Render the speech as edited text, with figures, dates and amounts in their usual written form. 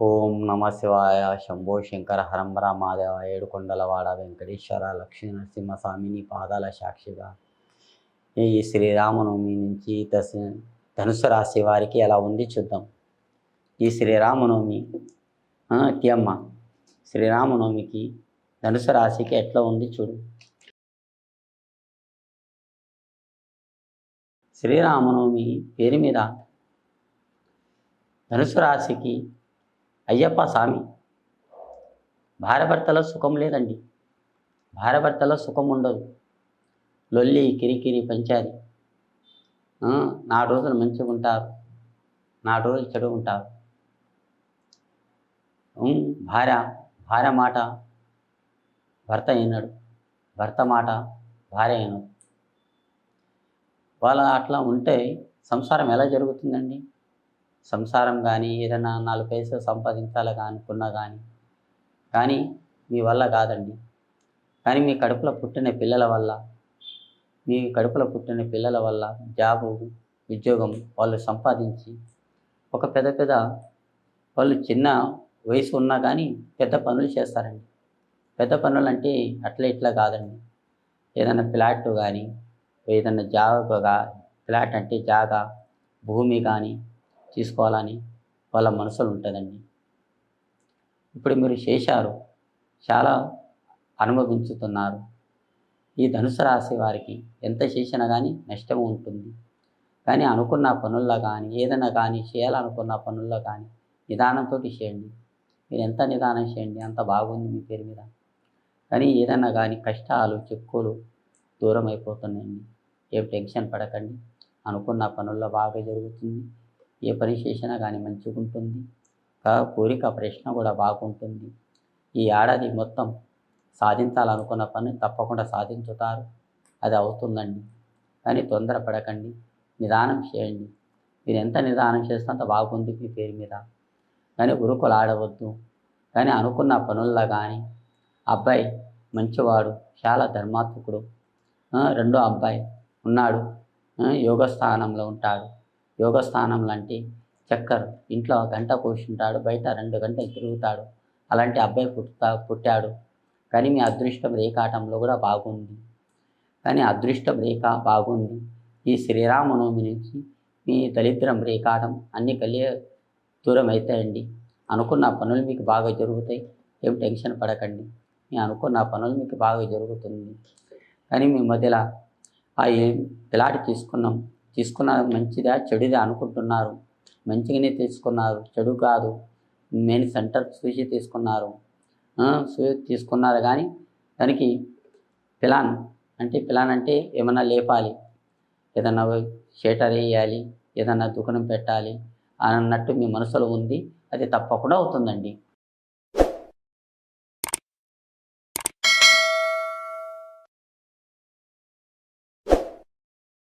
ఓం నమ శివాయ. శంభో శంకర హరంబర మాదేవ. ఏడుకొండలవాడ వెంకటేశ్వర లక్ష్మీ నరసింహస్వామి నీ పాదాల సాక్షిగా ఈ శ్రీరామనవమి నుంచి ధనుసు రాశి వారికి ఎలా ఉంది చూద్దాం. ఈ శ్రీరామనవమి అమ్మ శ్రీరామనవమికి ధనుసు రాశికి ఎట్లా ఉంది చూడు. శ్రీరామనవమి పేరు మీద ధనుసు రాశికి అయ్యప్ప స్వామి భార్యాభర్తలో సుఖం లేదండి. భార్యాభర్తలో సుఖం ఉండదు. లొల్లి కిరికిరి పంచాది. 4 రోజులు మంచిగా ఉంటారు, 4 రోజులు చెడు ఉంటారు. భార్య మాట భర్త వినడు, భర్త మాట భార్య వినడు. వాళ్ళ అట్లా ఉంటే సంసారం ఎలా జరుగుతుందండి? సంసారం కానీ ఏదైనా 4 పైసలు సంపాదించాలి అనుకున్నా కానీ మీ వల్ల కాదండి. కానీ మీ కడుపులో పుట్టిన పిల్లల వల్ల జాబు ఉద్యోగం వాళ్ళు సంపాదించి ఒక పెద్ద వాళ్ళు చిన్న వయసు ఉన్నా కానీ పెద్ద పనులు చేస్తారండి. పెద్ద పనులు అంటే అట్లా ఇట్లా కాదండి. ఏదైనా ఫ్లాట్ కానీ ఏదైనా ఫ్లాట్ అంటే జాగా భూమి కానీ తీసుకోవాలని వాళ్ళ మనసులు ఉంటుందండి. ఇప్పుడు మీరు చేశారు, చాలా అనుభవించుతున్నారు. ఈ ధనుసు రాశి వారికి ఎంత చేసినా కానీ నష్టం ఉంటుంది. కానీ అనుకున్న పనుల్లో కానీ ఏదైనా కానీ చేయాలనుకున్న పనుల్లో కానీ నిదానంతో చేయండి. మీరు ఎంత నిదానం చేయండి అంత బాగుంది మీ పేరు మీద. కానీ ఏదైనా కానీ కష్టాలు చిక్కులు దూరం అయిపోతున్నాయండి. ఏం టెన్షన్ పడకండి. అనుకున్న పనుల్లో బాగా జరుగుతుంది. ఏ పని చేసినా కానీ మంచిగా ఉంటుంది. కోరిక ప్రశ్న కూడా బాగుంటుంది. ఈ ఏడాది మొత్తం సాధించాలనుకున్న పని తప్పకుండా సాధించుతారు. అది అవుతుందండి. కానీ తొందరపడకండి, నిదానం చేయండి. మీరు ఎంత నిదానం చేస్తే అంత బాగుంది మీ పేరు మీద. కానీ ఉరుకులు ఆడవద్దు. కానీ అనుకున్న పనుల్లో కానీ అబ్బాయి మంచివాడు, చాలా ధర్మాత్మకుడు. రెండో అబ్బాయి ఉన్నాడు, యోగస్థానంలో ఉంటాడు. యోగస్థానంలో అంటే చక్కర్ ఇంట్లో గంట కూర్చుంటాడు, బయట 2 గంటలు తిరుగుతాడు. అలాంటి అబ్బాయి పుట్టాడు. కానీ మీ అదృష్టం రేఖాటంలో కూడా బాగుంది. కానీ అదృష్టం రేఖ బాగుంది. ఈ శ్రీరామనవమి నుంచి మీ దరిద్రం రేఖాటం అన్నీ దూరం అవుతాయండి. అనుకున్న పనులు మీకు బాగా జరుగుతాయి. ఏం టెన్షన్ పడకండి. మీ అనుకున్న పనులు మీకు బాగా జరుగుతుంది. కానీ మీ మధ్యలో పిల్లాడి తీసుకున్నారు మంచిదా చెడుదా అనుకుంటున్నారు. మంచిగానే తీసుకున్నారు, చెడు కాదు. మెయిన్ సెంటర్ చూసి తీసుకున్నారు కానీ దానికి ప్లాన్ అంటే ఏమన్నా లేపాలి, ఏదన్నా షేటర్ వేయాలి, ఏదన్నా దుకాణం పెట్టాలి అన్నట్టు మీ మనసులో ఉంది. అది తప్పకుండా అవుతుందండి.